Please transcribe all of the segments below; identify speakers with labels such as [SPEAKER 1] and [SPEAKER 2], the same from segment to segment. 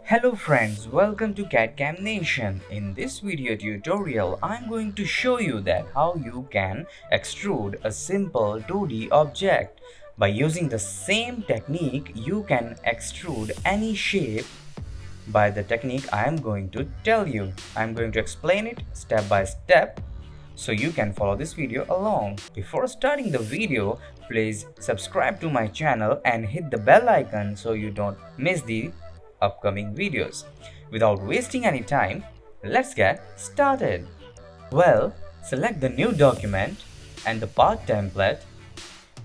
[SPEAKER 1] Hello friends, welcome to CADCAM Nation. In this video tutorial, I'm going to show you that how you can extrude a simple 2D object. By using the same technique, you can extrude any shape by the technique I am going to tell you. I'm going to explain it step by step so you can follow this video along. Before starting the video, please subscribe to my channel and hit the bell icon so you don't miss the upcoming videos. Without wasting any time, let's get started. Well, select the new document and the part template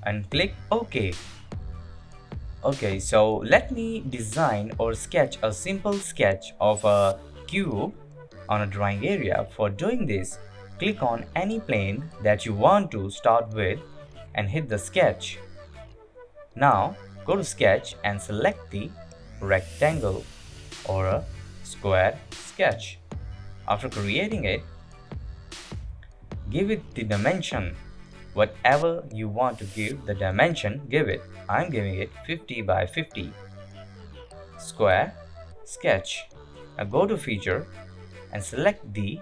[SPEAKER 1] and click OK. Okay, so let me design or sketch a simple sketch of a cube on a drawing area. For doing this, click on any plane that you want to start with and hit the sketch. Now go to sketch and select the rectangle or a square sketch. After creating it, give it the dimension. Whatever you want to give the dimension, give it. I'm giving it 50 by 50. Square sketch. Now go to feature and select the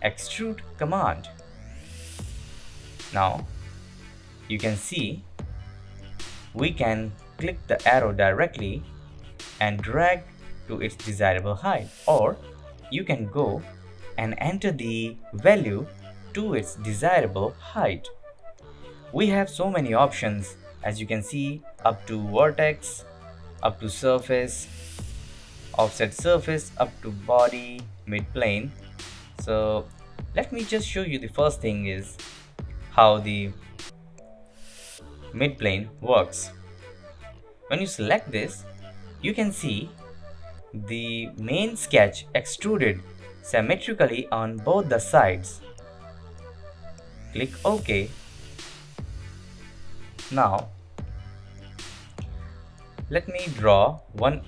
[SPEAKER 1] extrude command. Now you can see we can click the arrow directly and drag to its desirable height, or you can go and enter the value to its desirable height. We have so many options, as you can see, up to vertex, up to surface, offset surface, up to body, midplane. So let me just show you. The first thing is how the midplane works. When you select this, you can see the main sketch extruded symmetrically on both the sides. Click OK. Now let me draw one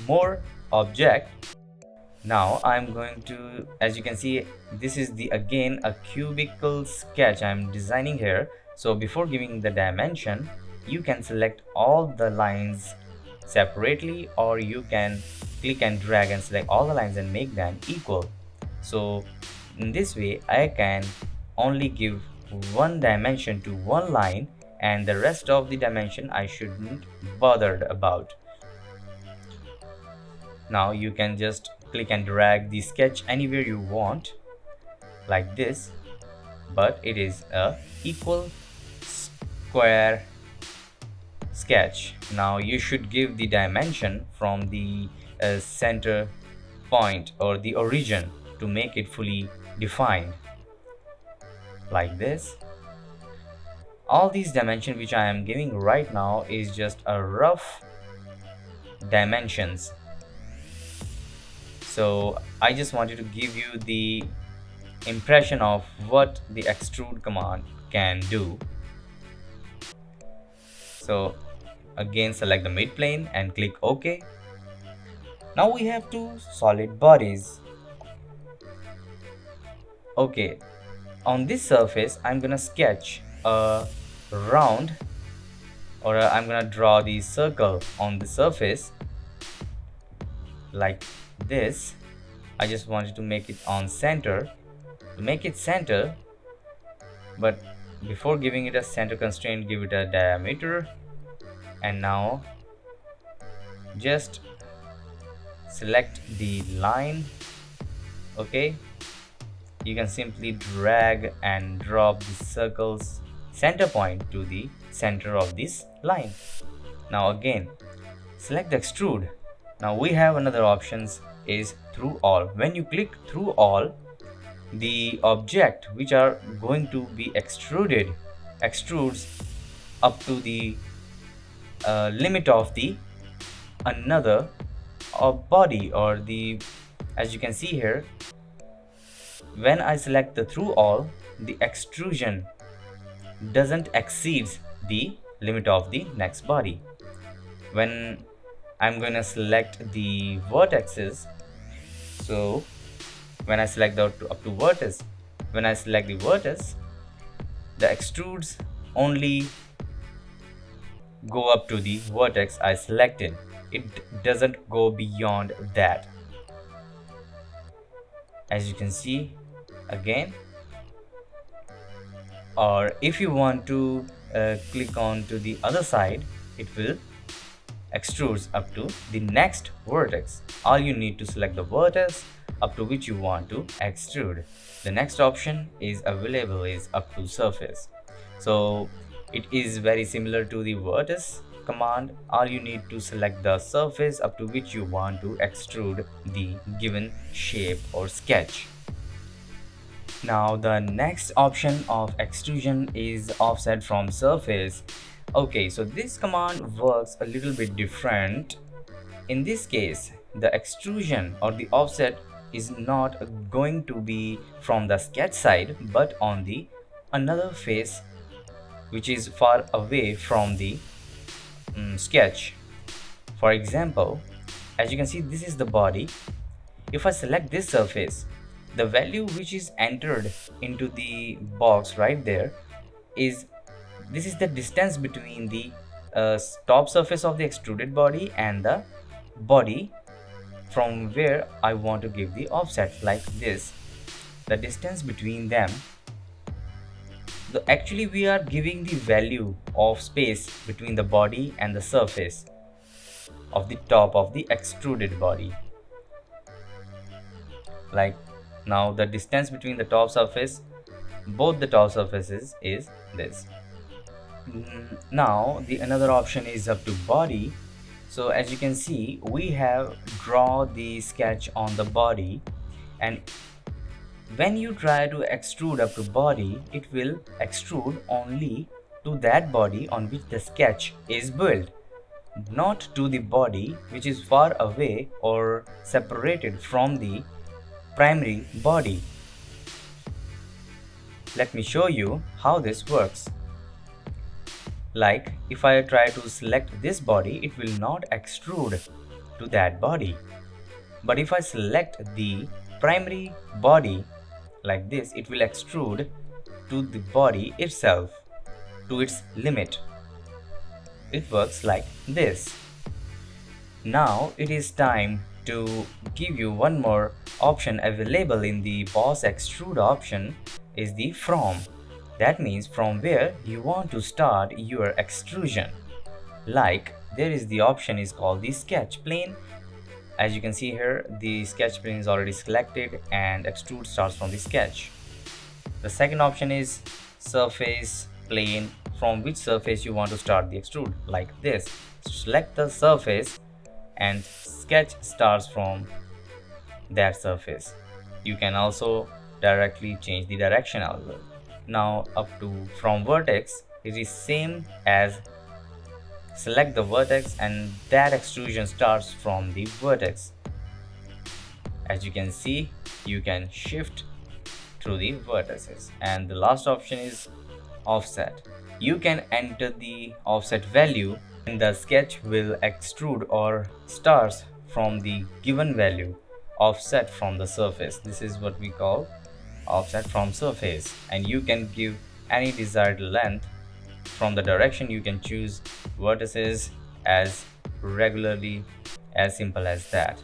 [SPEAKER 1] more object. Now I'm going to, as you can see, this is the again a cubical sketch I'm designing here. So before giving the dimension, you can select all the lines separately, or you can click and drag and select all the lines and make them equal. So in this way I can only give one dimension to one line, and the rest of the dimension I shouldn't bothered about. Now you can just click and drag the sketch anywhere you want, like this, but it is a equal square sketch. Now you should give the dimension from the center point or the origin to make it fully defined, like this. All these dimensions which I am giving right now is just a rough dimensions. So I just wanted to give you the impression of what the extrude command can do. So again, select the midplane and click OK. Now we have two solid bodies. Okay, on this surface I'm gonna sketch a round, or I'm gonna draw the circle on the surface like this. I just wanted to make it on center. To make it center, but before giving it a center constraint, give it a diameter. And now just select the line. Okay, you can simply drag and drop the circle's center point to the center of this line. Now again, select the extrude. Now we have another options is through all. When you click through all, the object which are going to be extruded extrudes up to the limit of the another body, or the, as you can see here, when I select the through all, the extrusion doesn't exceed the limit of the next body. When I'm going to select the vertices, so when I select the up to vertex, when I select the vertex, the extrudes only go up to the vertex I selected. It doesn't go beyond that. As you can see again, or if you want to click on to the other side, it will extrudes up to the next vertex. All you need to select the vertex up to which you want to extrude. The next option is available is up to surface. So it is very similar to the vertex command. All you need to select the surface up to which you want to extrude the given shape or sketch. Now the next option of extrusion is offset from surface. Okay, so this command works a little bit different. In this case, the extrusion or the offset is not going to be from the sketch side, but on the another face which is far away from the sketch. For example, as you can see, this is the body. If I select this surface, the value which is entered into the box right there is, this is the distance between the top surface of the extruded body and the body from where I want to give the offset, like this. The distance between them, actually we are giving the value of space between the body and the surface of the top of the extruded body. Like now the distance between the top surface, both the top surfaces, is this. Now the another option is up to body. So as you can see, we have draw the sketch on the body, and when you try to extrude up to body, it will extrude only to that body on which the sketch is built, not to the body which is far away or separated from the primary body. Let me show you how this works. Like if I try to select this body, it will not extrude to that body. But if I select the primary body like this, it will extrude to the body itself, to its limit. It works like this. Now it is time to give you one more option available in the boss extrude option, is the from. That means from where you want to start your extrusion. Like there is the option is called the sketch plane. As you can see here, the sketch plane is already selected and extrude starts from the sketch. The second option is surface plane, from which surface you want to start the extrude, like this. Select the surface and sketch starts from that surface. You can also directly change the direction as well. Now up to from vertex, it is same as select the vertex and that extrusion starts from the vertex. As you can see, you can shift through the vertices. And the last option is offset. You can enter the offset value and the sketch will extrude or starts from the given value offset from the surface. This is what we call offset from surface, and you can give any desired length. From the direction you can choose vertices as regularly, as simple as that.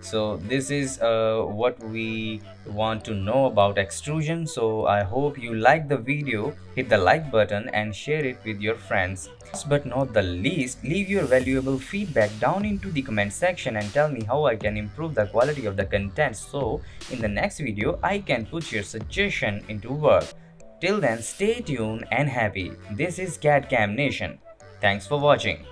[SPEAKER 1] So this is what we want to know about extrusion. So I hope you like the video. Hit the like button and share it with your friends. Last but not the least, leave your valuable feedback down into the comment section and tell me how I can improve the quality of the content, so in the next video I can put your suggestion into work. Till then, stay tuned and happy. This is CADCAM Nation. Thanks for watching.